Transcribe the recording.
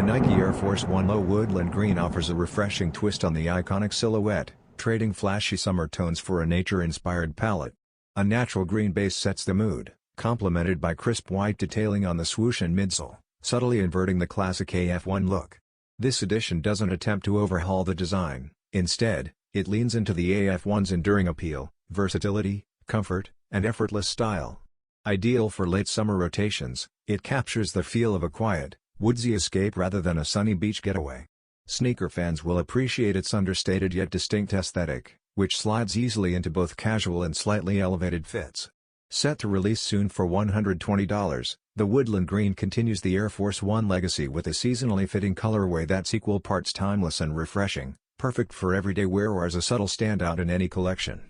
The Nike Air Force 1 Low Woodland Green offers a refreshing twist on the iconic silhouette, trading flashy summer tones for a nature-inspired palette. A natural green base sets the mood, complemented by crisp white detailing on the swoosh and midsole, subtly inverting the classic AF1 look. This edition doesn't attempt to overhaul the design, instead, it leans into the AF1's enduring appeal, versatility, comfort, and effortless style. Ideal for late summer rotations, it captures the feel of a quiet, woodsy escape rather than a sunny beach getaway. Sneaker fans will appreciate its understated yet distinct aesthetic, which slides easily into both casual and slightly elevated fits. Set to release soon for $120, the Woodland Green continues the Air Force 1 legacy with a seasonally fitting colorway that's equal parts timeless and refreshing, perfect for everyday wear or as a subtle standout in any collection.